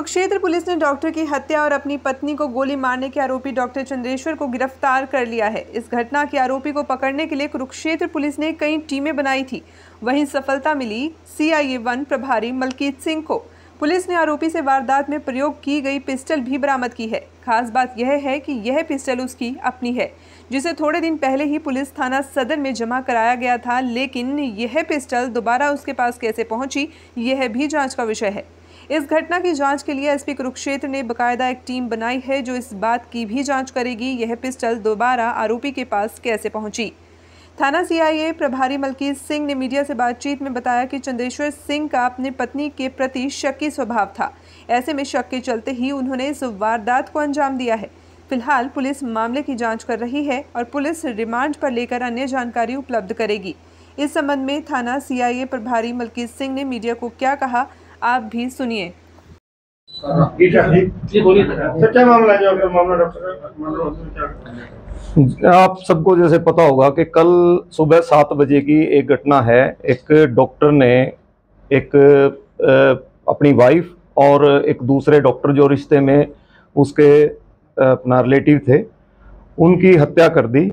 Kurukshetra police ने doctor की हत्या और अपनी पत्नी को गोली मारने के आरोपी डॉक्टर चंद्रेश्वर को गिरफ्तार कर लिया है। इस घटना के आरोपी को पकड़ने के लिए कुरुक्षेत्र पुलिस ने कई टीमें बनाई थी। वहीं सफलता मिली CIA 1 प्रभारी मलकीत सिंह को। पुलिस ने आरोपी से वारदात में प्रयोग की गई पिस्टल भी बरामद की है। खास बात यह है कि यह पिस्टल उसकी अपनी है, जिसे थोड़े दिन पहले ही पुलिस थाना सदर में जमा कराया गया था। लेकिन यह पिस्टल दोबारा उसके पास कैसे पहुंची, यह भी जांच का विषय है। इस घटना की जांच के लिए SP कुरुक्षेत्र ने बाकायदा एक टीम बनाई है, जो इस बात की भी जांच करेगी यह पिस्टल दोबारा आरोपी के पास कैसे पहुंची। थाना CIA प्रभारी मलकीत सिंह ने मीडिया से बातचीत में बताया कि चंद्रेश्वर सिंह का अपनी पत्नी के प्रति शक्की स्वभाव था। ऐसे में शक के चलते ही उन्होंने इस वारदात को अंजाम दिया है। फिलहाल पुलिस मामले की जांच कर रही है और पुलिस रिमांड पर लेकर अन्य जानकारी उपलब्ध करेगी। इस संबंध में थाना CIA प्रभारी मलकीत सिंह ने मीडिया को क्या कहा, आप भी सुनिए। आप सबको जैसे पता होगा कि कल सुबह 7 बजे की एक घटना है। एक डॉक्टर ने एक अपनी वाइफ और एक दूसरे डॉक्टर जो रिश्ते में उसके अपना रिलेटिव थे, उनकी हत्या कर दी।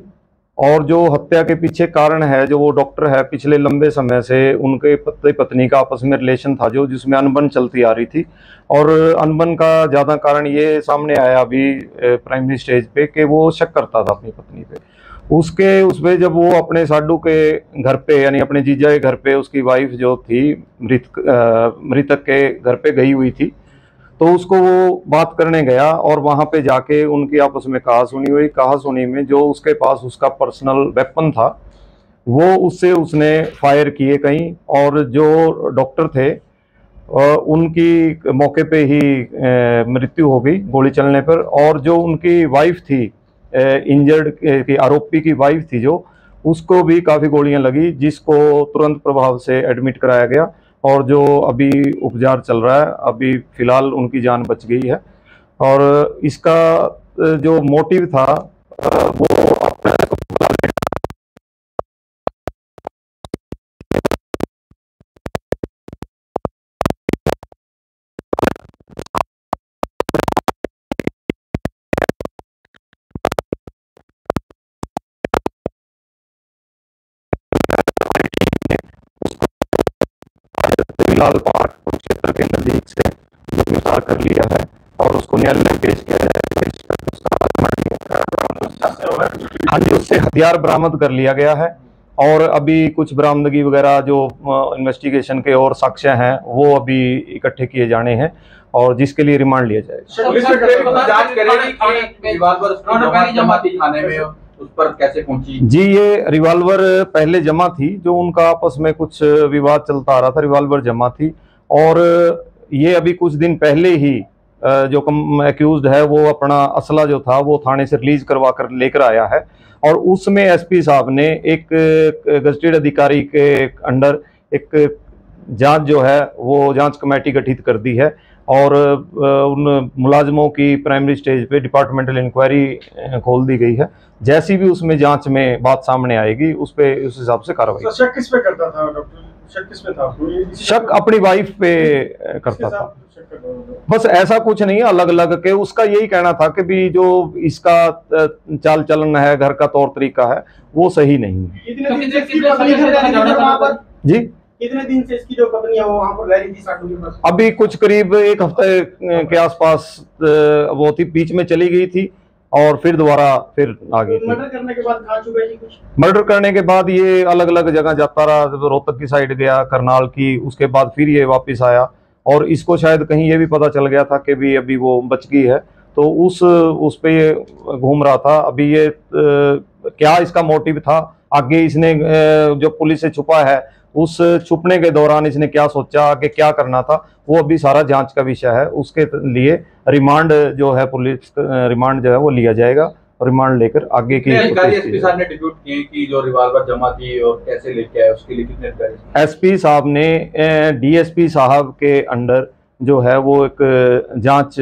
और जो हत्या के पीछे कारण है, जो वो डॉक्टर है, पिछले लंबे समय से उनके पति पत्नी का आपस में रिलेशन था जो जिसमें अनबन चलती आ रही थी। और अनबन का ज़्यादा कारण ये सामने आया अभी प्राइमरी स्टेज पे कि वो शक करता था अपनी पत्नी पे। उसपे जब वो अपने साडू के घर पे, यानी अपने जीजा के घर पे, उसकी वाइफ जो थी मृतक के घर पे गई हुई थी, तो उसको वो बात करने गया और वहाँ पे जाके उनकी आपस में कहासुनी हुई। कहासुनी में जो उसके पास उसका पर्सनल वेपन था वो उसने फायर किए कहीं, और जो डॉक्टर थे उनकी मौके पे ही मृत्यु हो गई गोली चलने पर। और जो उनकी वाइफ थी, इंजर्ड की आरोपी की वाइफ थी, जो उसको भी काफ़ी गोलियां लगी, जिसको तुरंत प्रभाव से एडमिट कराया गया और जो अभी उपचार चल रहा है। अभी फिलहाल उनकी जान बच गई है। और इसका जो मोटिव था वो फिलहाल पार्क क्षेत्र के नजदीक से गिरफ्तार कर लिया है और उसको न्यायालय में पेश किया जाएगा। हाँ जी, उससे हथियार बरामद कर लिया गया है और अभी कुछ बरामदगी वगैरह जो इन्वेस्टिगेशन के और साक्ष्य हैं वो अभी इकट्ठे किए जाने हैं और जिसके लिए रिमांड लिया जाएगा। उस पर कैसे पहुंची? जी, ये रिवॉल्वर पहले जमा थी, जो उनका आपस में कुछ विवाद चलता आ रहा था, रिवॉल्वर जमा थी। और ये अभी कुछ दिन पहले ही जो एक्यूज्ड है वो अपना असला जो था वो थाने से रिलीज करवा कर लेकर आया है। और उसमें SP साहब ने एक गजेटेड अधिकारी के अंडर एक जांच जो है वो जांच कमेटी गठित कर दी है और उन मुलाजमों की प्राइमरी स्टेज पे डिपार्टमेंटल इंक्वायरी खोल दी गई है। जैसी भी उसमें जांच में बात सामने आएगी उस हिसाब से कार्रवाई। तो शक किस पे करता था डॉक्टर? शक किस पे था? शक अपनी वाइफ पे करता था। बस ऐसा कुछ नहीं, अलग अलग के उसका यही कहना था कि भी जो इसका चाल चलन है, घर का तौर तरीका है, वो सही नहीं है। जी, कितने दिन से इसकी जो पत्नी है वो वहां पर रह रही थी साडू के पास? अभी कुछ करीब 1 हफ्ते के आसपास वो थी, बीच में चली गई थी और फिर दोबारा फिर आ गई थी। मर्डर करने के बाद कहाँ छुपी थी? कुछ मर्डर करने के बाद ये अलग अलग जगह जाता रहा, रोहतक की साइड गया, करनाल की, उसके बाद फिर ये वापस आया और इसको शायद कहीं ये भी पता चल गया था कि भी अभी वो बच गई है, तो उस पे ये घूम रहा था। अभी ये क्या इसका मोटिव था आगे, इसने जो पुलिस से छुपा है उस छुपने के दौरान इसने क्या सोचा, आगे क्या करना था, वो अभी सारा जांच का विषय है। उसके लिए रिमांड जो है, पुलिस रिमांड जो है वो लिया जाएगा। रिमांड लेकर आगे की SP साहब ने डिप्यूट किए कि जो रिवॉल्वर जमा थी और कैसे लेके आए, उसके लिए कितने SP साहब ने DSP साहब के अंडर जो है वो एक जांच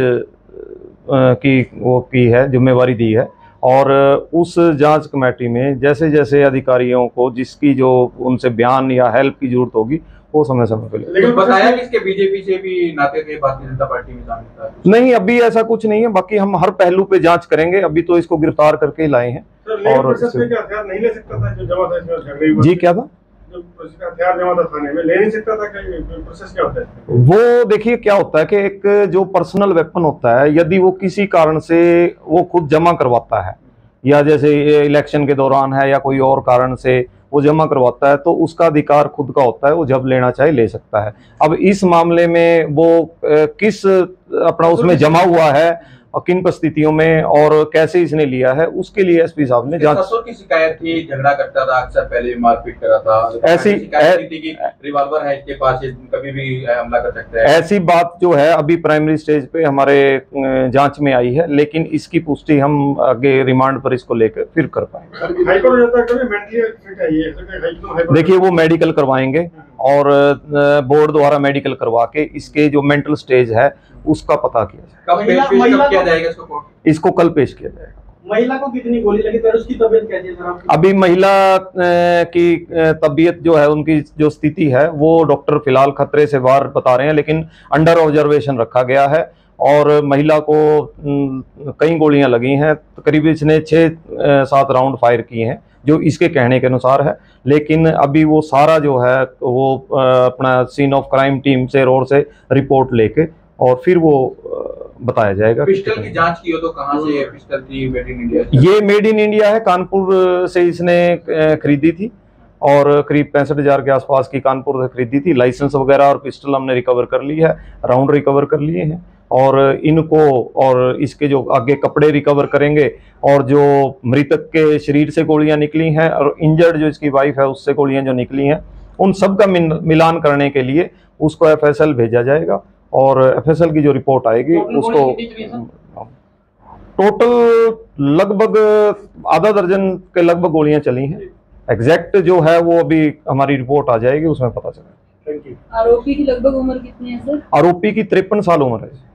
की है, जिम्मेवारी दी है। और उस जांच कमेटी में जैसे जैसे अधिकारियों को जिसकी जो उनसे बयान या हेल्प की जरूरत होगी वो समय समय पे लेते हैं। लेकिन बताया कि इसके बीजेपी से भी नाते थे, भारतीय जनता पार्टी में शामिल था। नहीं, अभी ऐसा कुछ नहीं है, बाकी हम हर पहलू पे जांच करेंगे। अभी तो इसको गिरफ्तार करके ही लाए हैं। और प्रोसेस में क्या हथियार नहीं ले सकता था जो जमा था इसमें झगड़े जी क्या था, जो हथियार जमा था थाने में ले नहीं सकता था, प्रोसेस क्या होता है? वो देखिए क्या होता है कि एक जो पर्सनल वेपन होता है, यदि वो किसी कारण से वो खुद जमा करवाता है, या जैसे इलेक्शन के दौरान है या कोई और कारण से वो जमा करवाता है, तो उसका अधिकार खुद का होता है, वो जब लेना चाहे ले सकता है। अब इस मामले में वो किस अपना उसमें जमा हुआ है और किन परिस्थितियों में और कैसे इसने लिया है, उसके लिए एसपी साहब ने जांच। ससुर की शिकायत थी, झगड़ा करता था, अक्सर पहले भी मारपीट करा था, ऐसी शिकायत थी कि रिवॉल्वर है इसके पास, कभी भी हमला कर सकता है। ऐसी बात जो है अभी प्राइमरी स्टेज पे हमारे जांच में आई है, लेकिन इसकी पुष्टि हम आगे रिमांड पर इसको लेकर फिर कर पाएंगे। हाईकोर्ट जाता है कभी मेंटली फिट है ये, देखिए वो मेडिकल करवाएंगे और बोर्ड द्वारा मेडिकल करवा के इसके जो मेंटल स्टेज है उसका पता किया जाएगा। कब किया जाएगा इसको कोर्ट? इसको कल पेश किया जाएगा। महिला को कितनी गोली लगी सर, उसकी तबीयत कैसी है सर? अभी महिला की तबीयत जो है, उनकी जो स्थिति है वो डॉक्टर फिलहाल खतरे से बाहर बता रहे हैं, लेकिन अंडर ऑब्जर्वेशन रखा गया है। और महिला को कई गोलियां लगी हैं, करीब इसने 6-7 राउंड फायर किए हैं जो इसके कहने के अनुसार है। लेकिन अभी वो सारा जो है वो अपना सीन ऑफ क्राइम टीम से रोड से रिपोर्ट लेके और फिर वो बताया जाएगा। पिस्टल की जांच की हो तो कहां से पिस्टल थी? Made in India? ये मेड इन इंडिया है, कानपुर से इसने खरीदी थी और करीब 65,000 के आसपास की कानपुर से खरीदी थी। लाइसेंस वगैरह और पिस्टल हमने रिकवर कर ली है, राउंड रिकवर कर लिए हैं और इनको और इसके जो आगे कपड़े रिकवर करेंगे और जो मृतक के शरीर से गोलियां निकली हैं और इंजर्ड जो इसकी वाइफ है उससे गोलियां जो निकली हैं, उन सब का मिलान करने के लिए उसको एफएसएल भेजा जाएगा और एफएसएल की जो रिपोर्ट आएगी उसको टोटल लगभग आधा दर्जन के लगभग गोलियां चली हैं। एग्जैक्ट जो है वो अभी हमारी रिपोर्ट आ जाएगी, उसमें पता चलेगा। आरोपी की लगभग उम्र कितनी है सर? आरोपी की 53 साल उम्र है।